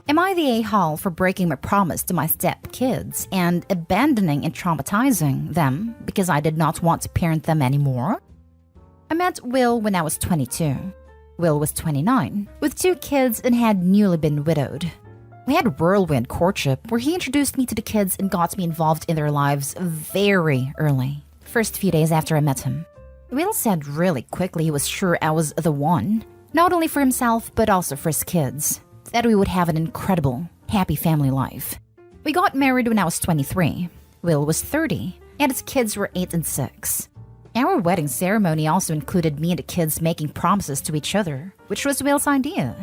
Am I the a-hole for breaking my promise to my stepkids and abandoning and traumatizing them because I did not want to parent them anymore? I met Will when I was 22. Will was 29, with 2 kids and had newly been widowed. We had a whirlwind courtship where he introduced me to the kids and got me involved in their lives very early, first few days after I met him. Will said really quickly he was sure I was the one, not only for himself but also for his kids, that we would have an incredible, happy family life. We got married when I was 23. Will was 30, and his kids were 8 and 6. Our wedding ceremony also included me and the kids making promises to each other, which was Will's idea.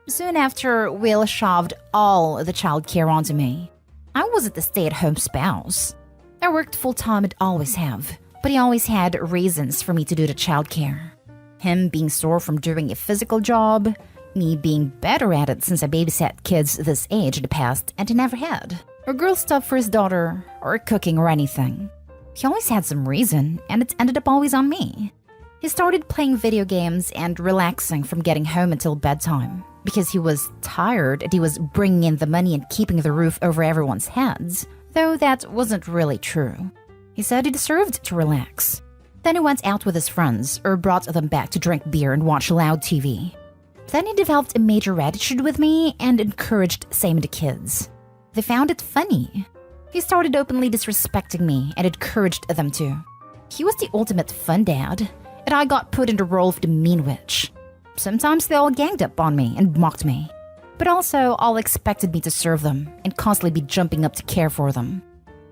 Soon after, Will shoved all the childcare onto me. I wasn't the stay-at-home spouse. I worked full-time and always have, but he always had reasons for me to do the childcare. Him being sore from doing a physical job, me being better at it since I babysat kids this age in the past and he never had, or girl stuff for his daughter, or cooking or anything. He always had some reason, and it ended up always on me. He started playing video games and relaxing from getting home until bedtime, because he was tired and he was bringing in the money and keeping the roof over everyone's heads, though that wasn't really true. He said he deserved to relax. Then he went out with his friends, or brought them back to drink beer and watch loud TV. Then he developed a major attitude with me and encouraged same to kids. They found it funny. He started openly disrespecting me and encouraged them to. He was the ultimate fun dad, and I got put in the role of the mean witch. Sometimes they all ganged up on me and mocked me, but also all expected me to serve them and constantly be jumping up to care for them.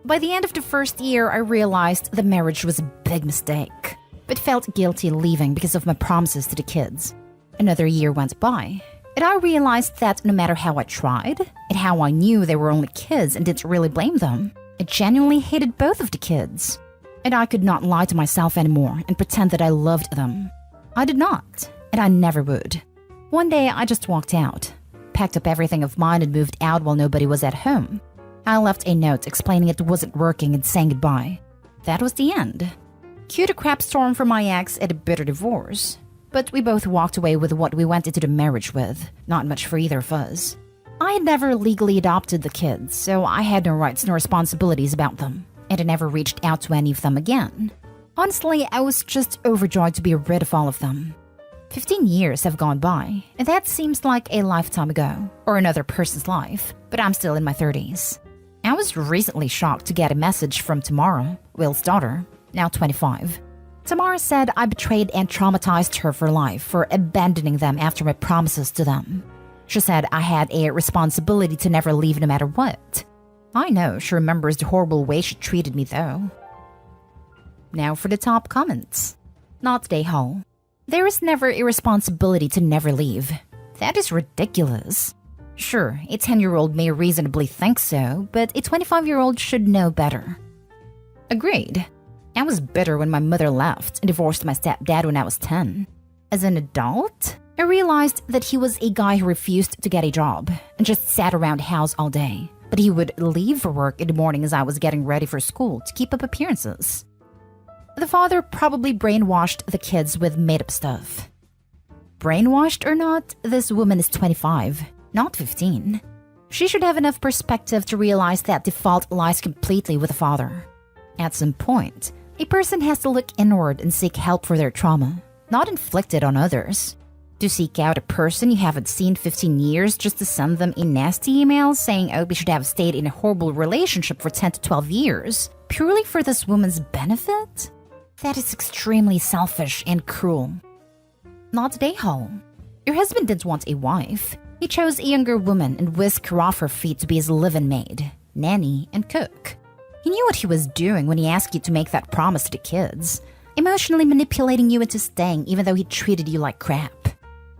By the end of the first year, I realized the marriage was a big mistake, but felt guilty leaving because of my promises to the kids. Another year went by, and I realized that no matter how I tried, and how I knew they were only kids and didn't really blame them, I genuinely hated both of the kids. And I could not lie to myself anymore and pretend that I loved them. I did not, and I never would. One day, I just walked out, packed up everything of mine and moved out while nobody was at home. I left a note explaining it wasn't working and saying goodbye. That was the end. Cue a crap storm for my ex and a bitter divorce. But we both walked away with what we went into the marriage with, not much for either of us. I had never legally adopted the kids, so I had no rights nor responsibilities about them, and I never reached out to any of them again. Honestly, I was just overjoyed to be rid of all of them. 15 years have gone by, and that seems like a lifetime ago, or another person's life, but I'm still in my 30s. I was recently shocked to get a message from Tamara, Will's daughter, now 25. Tamara said I betrayed and traumatized her for life for abandoning them after my promises to them. She said I had a responsibility to never leave no matter what. I know she remembers the horrible way she treated me though. Now for the top comments. Not today, Hall. There is never a responsibility to never leave. That is ridiculous. Sure, a 10-year-old may reasonably think so, but a 25-year-old should know better. Agreed. I was bitter when my mother left and divorced my stepdad when I was 10. As an adult, I realized that he was a guy who refused to get a job and just sat around the house all day. But he would leave for work in the morning as I was getting ready for school to keep up appearances. The father probably brainwashed the kids with made-up stuff. Brainwashed or not, this woman is 25, not 15. She should have enough perspective to realize that the fault lies completely with the father. At some point, a person has to look inward and seek help for their trauma, not inflict it on others. To seek out a person you haven't seen 15 years just to send them a nasty email saying Opie should have stayed in a horrible relationship for 10 to 12 years, purely for this woman's benefit? That is extremely selfish and cruel. Not today, Hall. Your husband didn't want a wife. He chose a younger woman and whisked her off her feet to be his live-in maid, nanny, and cook. He knew what he was doing when he asked you to make that promise to the kids, emotionally manipulating you into staying even though he treated you like crap.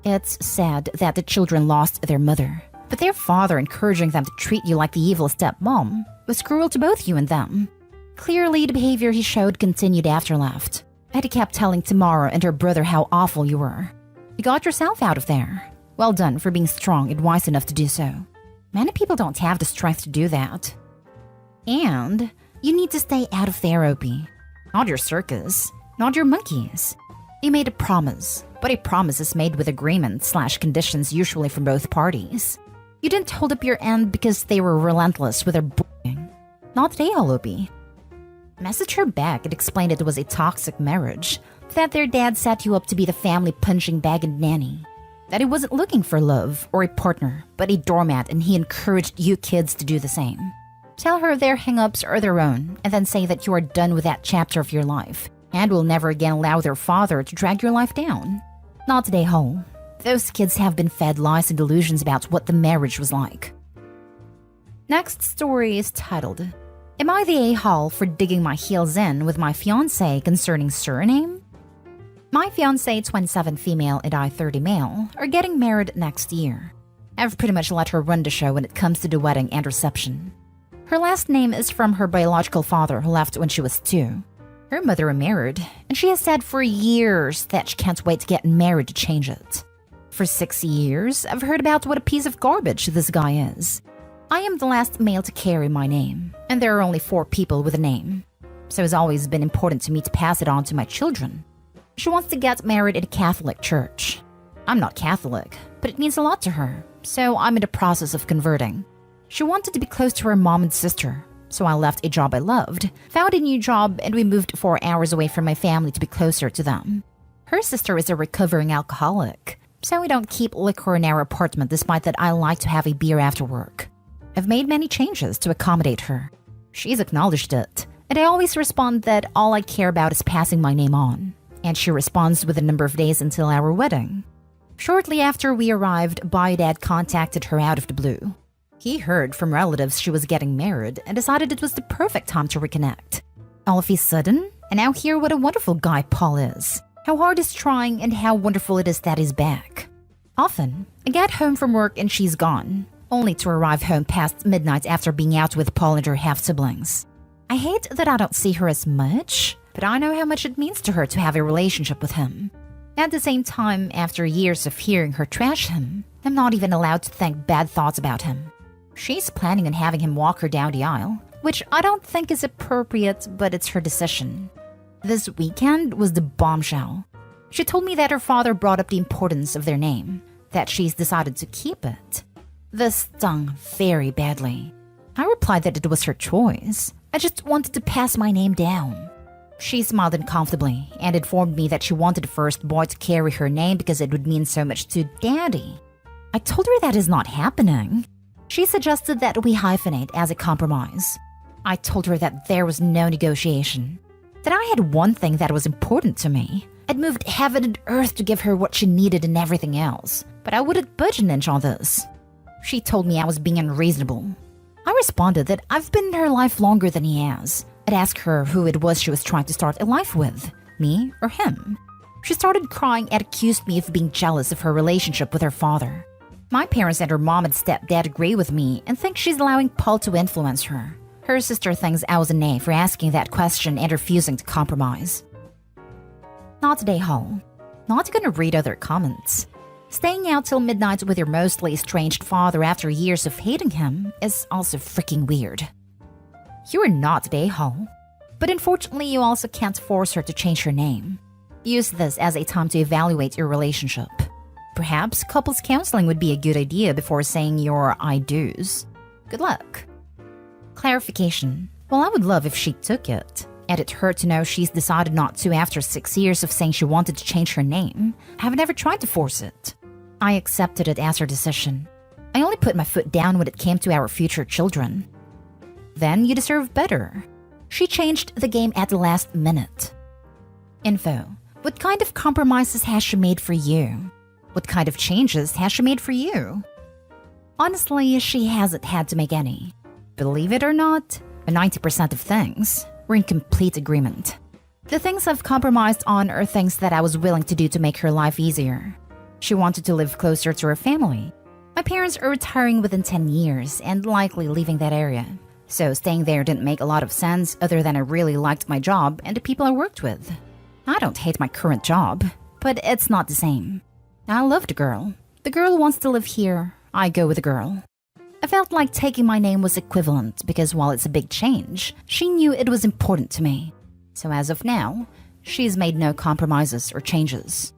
It's sad that the children lost their mother, but their father encouraging them to treat you like the evil stepmom was cruel to both you and them. Clearly, the behavior he showed continued after left. Eddie kept telling Tamara and her brother how awful you were. You got yourself out of there. Well done for being strong and wise enough to do so. Many people don't have the strength to do that. And you need to stay out of there, Opie. Not your circus, not your monkeys. You made a promise, but a promise is made with agreement/conditions usually from both parties. You didn't hold up your end because they were relentless with their bullying. Not today, Holobi. Messaged her back and explained it was a toxic marriage, that their dad set you up to be the family punching bag and nanny, that he wasn't looking for love or a partner, but a doormat, and he encouraged you kids to do the same. Tell her their hang-ups are their own, and then say that you are done with that chapter of your life, and will never again allow their father to drag your life down. Not today, Ho. Those kids have been fed lies and delusions about what the marriage was like. Next story is titled, Am I the a-hole for digging my heels in with my fiancé concerning surname? My fiancé, 27 female and I, 30 male, are getting married next year. I've pretty much let her run the show when it comes to the wedding and reception. Her last name is from her biological father who left when she was 2. Her mother remarried, and she has said for years that she can't wait to get married to change it. For 6 years, I've heard about what a piece of garbage this guy is. I am the last male to carry my name, and there are only 4 people with a name. So it's always been important to me to pass it on to my children. She wants to get married in a Catholic church. I'm not Catholic, but it means a lot to her, so I'm in the process of converting. She wanted to be close to her mom and sister, so I left a job I loved, found a new job, and we moved 4 hours away from my family to be closer to them. Her sister is a recovering alcoholic, so we don't keep liquor in our apartment despite that I like to have a beer after work. I've made many changes to accommodate her. She's acknowledged it, and I always respond that all I care about is passing my name on. And she responds with a number of days until our wedding. Shortly after we arrived, Dad contacted her out of the blue. He heard from relatives she was getting married and decided it was the perfect time to reconnect. All of a sudden, and now hear what a wonderful guy Paul is. How hard he's trying and how wonderful it is that he's back. Often, I get home from work and she's gone, only to arrive home past midnight after being out with Paul and her half-siblings. I hate that I don't see her as much, but I know how much it means to her to have a relationship with him. At the same time, after years of hearing her trash him, I'm not even allowed to think bad thoughts about him. She's planning on having him walk her down the aisle, which I don't think is appropriate, but it's her decision. This weekend was the bombshell. She told me that her father brought up the importance of their name, that she's decided to keep it. This stung very badly. I replied that it was her choice. I just wanted to pass my name down. She smiled uncomfortably and informed me that she wanted the first boy to carry her name because it would mean so much to Daddy. I told her that is not happening. She suggested that we hyphenate as a compromise. I told her that there was no negotiation, that I had one thing that was important to me. I'd moved heaven and earth to give her what she needed and everything else, but I wouldn't budge an inch on this. She told me I was being unreasonable. I responded that I've been in her life longer than he has. I'd ask her who it was she was trying to start a life with, me or him. She started crying and accused me of being jealous of her relationship with her father. My parents and her mom and stepdad agree with me and think she's allowing Paul to influence her. Her sister thinks I was an A for asking that question and refusing to compromise. Not today, Hall. Not gonna read other comments. Staying out till midnight with your mostly estranged father after years of hating him is also freaking weird. You are not the a-hole, but unfortunately you also can't force her to change her name. Use this as a time to evaluate your relationship. Perhaps couples counseling would be a good idea before saying your I do's. Good luck. Clarification. Well, I would love if she took it, and it hurt to know she's decided not to after 6 years of saying she wanted to change her name. I've never tried to force it. I accepted it as her decision. I only put my foot down when it came to our future children. Then you deserve better. She changed the game at the last minute. Info. What kind of compromises has she made for you? What kind of changes has she made for you? Honestly, she hasn't had to make any. Believe it or not, 90% of things were in complete agreement. The things I've compromised on are things that I was willing to do to make her life easier. She wanted to live closer to her family. My parents are retiring within 10 years and likely leaving that area. So staying there didn't make a lot of sense other than I really liked my job and the people I worked with. I don't hate my current job, but it's not the same. I love the girl. The girl wants to live here. I go with the girl. I felt like taking my name was equivalent because while it's a big change, she knew it was important to me. So as of now, she's made no compromises or changes.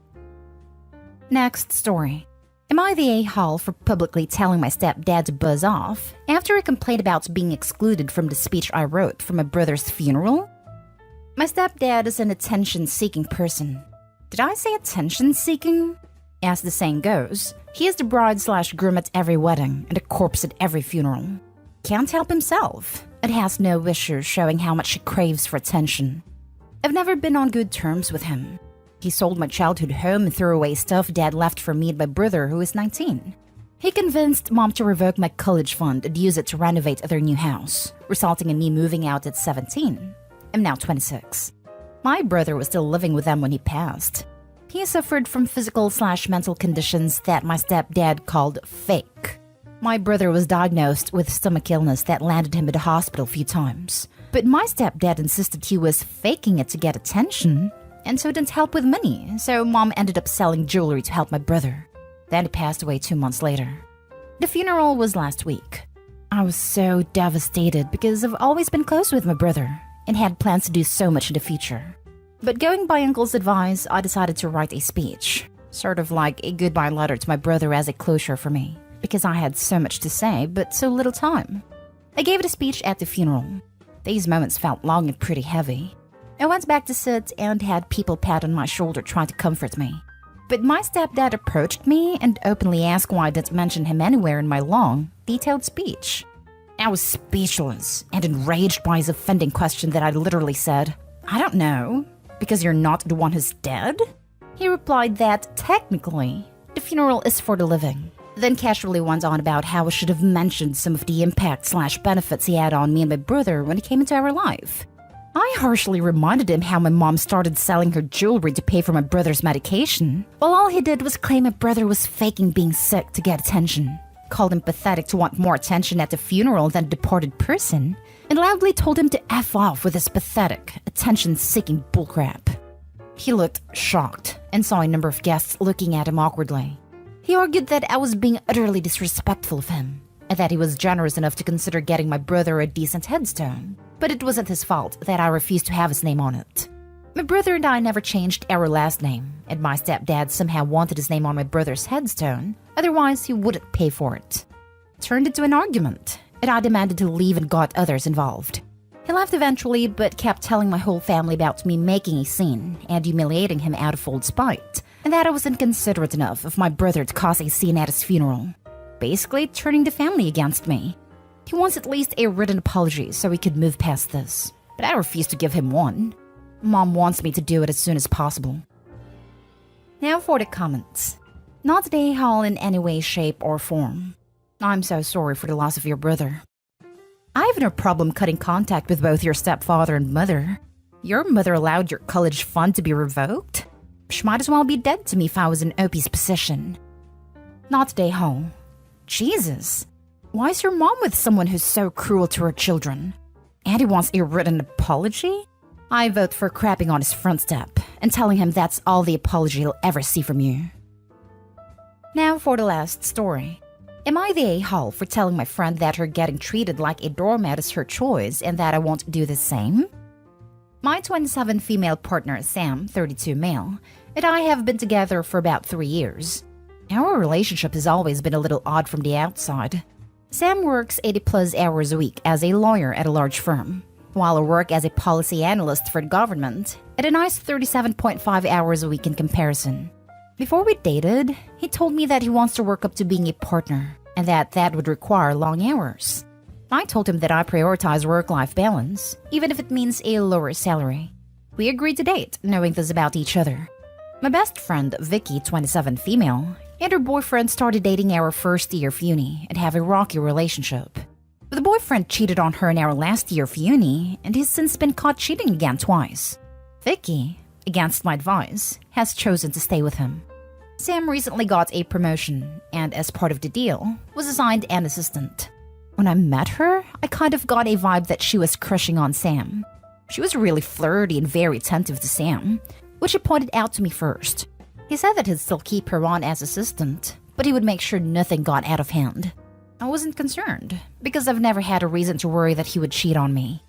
Next story. Am I the a-hole for publicly telling my stepdad to buzz off after he complained about being excluded from the speech I wrote for my brother's funeral? My stepdad is an attention-seeking person. Did I say attention-seeking? As the saying goes, he is the bride/groom at every wedding and a corpse at every funeral. Can't help himself and has no issues showing how much he craves for attention. I've never been on good terms with him. He sold my childhood home and threw away stuff Dad left for me and my brother, who is 19. He convinced Mom to revoke my college fund and use it to renovate their new house, resulting in me moving out at 17. I'm now 26. My brother was still living with them when he passed. He suffered from physical/mental conditions that my stepdad called fake. My brother was diagnosed with stomach illness that landed him at the hospital a few times. But my stepdad insisted he was faking it to get attention, and so didn't help with money, so Mom ended up selling jewelry to help my brother. Then he passed away 2 months later. The funeral was last week. I was so devastated because I've always been close with my brother and had plans to do so much in the future. But going by Uncle's advice, I decided to write a speech, sort of like a goodbye letter to my brother as a closure for me, because I had so much to say but so little time. I gave the speech at the funeral. These moments felt long and pretty heavy. I went back to sit and had people pat on my shoulder trying to comfort me. But my stepdad approached me and openly asked why I didn't mention him anywhere in my long, detailed speech. I was speechless and enraged by his offending question that I literally said, "I don't know, because you're not the one who's dead?" He replied that, technically, the funeral is for the living. Then casually went on about how I should have mentioned some of the impact/benefits he had on me and my brother when he came into our life. I harshly reminded him how my mom started selling her jewelry to pay for my brother's medication, while all he did was claim my brother was faking being sick to get attention, called him pathetic to want more attention at the funeral than a departed person, and loudly told him to F off with his pathetic, attention-seeking bullcrap. He looked shocked and saw a number of guests looking at him awkwardly. He argued that I was being utterly disrespectful of him, and that he was generous enough to consider getting my brother a decent headstone. But it wasn't his fault that I refused to have his name on it. My brother and I never changed our last name, and my stepdad somehow wanted his name on my brother's headstone, otherwise he wouldn't pay for it. It turned into an argument, and I demanded to leave and got others involved. He left eventually, but kept telling my whole family about me making a scene and humiliating him out of old spite, and that I was inconsiderate enough of my brother to cause a scene at his funeral, basically turning the family against me. He wants at least a written apology so we could move past this, but I refuse to give him one. Mom wants me to do it as soon as possible. Now for the comments. Not the a-hole in any way, shape, or form. I'm so sorry for the loss of your brother. I have no problem cutting contact with both your stepfather and mother. Your mother allowed your college fund to be revoked? She might as well be dead to me if I was in Opie's position. Not the a-hole. Jesus. Why is your mom with someone who's so cruel to her children? And he wants a written apology? I vote for crapping on his front step and telling him that's all the apology he'll ever see from you. Now for the last story. Am I the a-hole for telling my friend that her getting treated like a doormat is her choice and that I won't do the same? My 27 female partner, Sam, 32 male, and I have been together for about 3 years. Our relationship has always been a little odd from the outside. Sam works 80+ hours a week as a lawyer at a large firm, while I work as a policy analyst for the government at a nice 37.5 hours a week in comparison. Before we dated, he told me that he wants to work up to being a partner and that would require long hours. I told him that I prioritize work-life balance, even if it means a lower salary. We agreed to date, knowing this about each other. My best friend, Vicky, 27 female, and her boyfriend started dating our first year of uni and have a rocky relationship. The boyfriend cheated on her in our last year of uni, and he's since been caught cheating again twice. Vicky, against my advice, has chosen to stay with him. Sam recently got a promotion, and as part of the deal, was assigned an assistant. When I met her, I kind of got a vibe that she was crushing on Sam. She was really flirty and very attentive to Sam, which he pointed out to me first. He said that he'd still keep her on as assistant, but he would make sure nothing got out of hand. I wasn't concerned, because I've never had a reason to worry that he would cheat on me.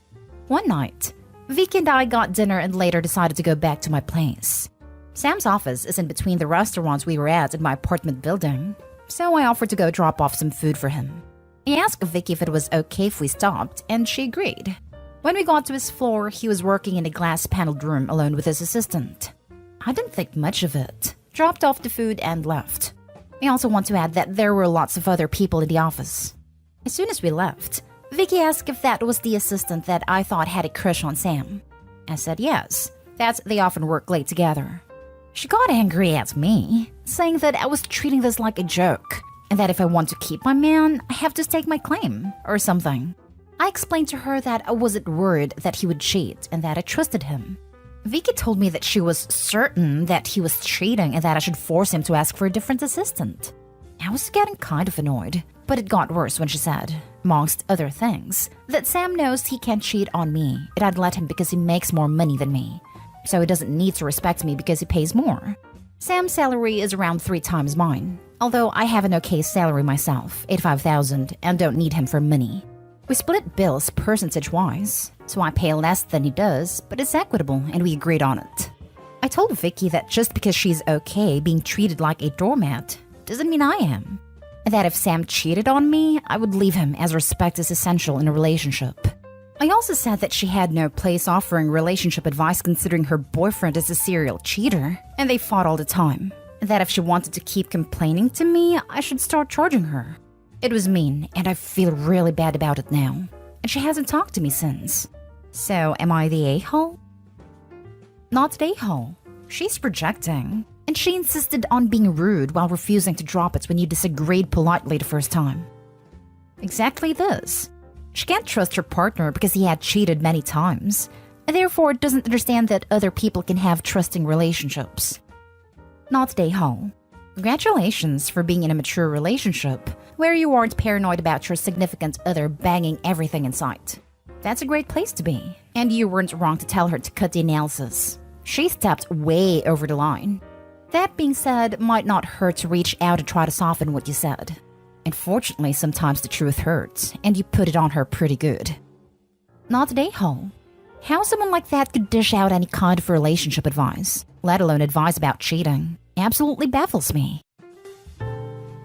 One night, Vicky and I got dinner and later decided to go back to my place. Sam's office is in between the restaurants we were at in my apartment building, so I offered to go drop off some food for him. He asked Vicky if it was okay if we stopped, and she agreed. When we got to his floor, he was working in a glass-paneled room alone with his assistant. I didn't think much of it, dropped off the food and left. I also want to add that there were lots of other people in the office. As soon as we left, Vicky asked if that was the assistant that I thought had a crush on Sam. I said yes, that they often work late together. She got angry at me, saying that I was treating this like a joke, and that if I want to keep my man, I have to stake my claim, or something. I explained to her that I wasn't worried that he would cheat and that I trusted him. Vicky told me that she was certain that he was cheating and that I should force him to ask for a different assistant. I was getting kind of annoyed, but it got worse when she said, amongst other things, that Sam knows he can't cheat on me and I'd let him because he makes more money than me. So he doesn't need to respect me because he pays more. Sam's salary is around 3 times mine, although I have an okay salary myself, $85,000, and don't need him for money. We split bills percentage-wise, so I pay less than he does, but it's equitable and we agreed on it. I told Vicky that just because she's okay being treated like a doormat doesn't mean I am. And that if Sam cheated on me, I would leave him as respect is essential in a relationship. I also said that she had no place offering relationship advice considering her boyfriend is a serial cheater, and they fought all the time. And that if she wanted to keep complaining to me, I should start charging her. It was mean, and I feel really bad about it now. And she hasn't talked to me since. So, am I the a-hole? Not the a-hole. She's projecting. And she insisted on being rude while refusing to drop it when you disagreed politely the first time. Exactly this. She can't trust her partner because he had cheated many times, and therefore doesn't understand that other people can have trusting relationships. Not the a-hole. Congratulations for being in a mature relationship where you aren't paranoid about your significant other banging everything in sight. That's a great place to be, and you weren't wrong to tell her to cut the analysis. She stepped way over the line. That being said, might not hurt to reach out and try to soften what you said. Unfortunately, sometimes the truth hurts, and you put it on her pretty good. Not the a-hole. How someone like that could dish out any kind of relationship advice, let alone advice about cheating, absolutely baffles me.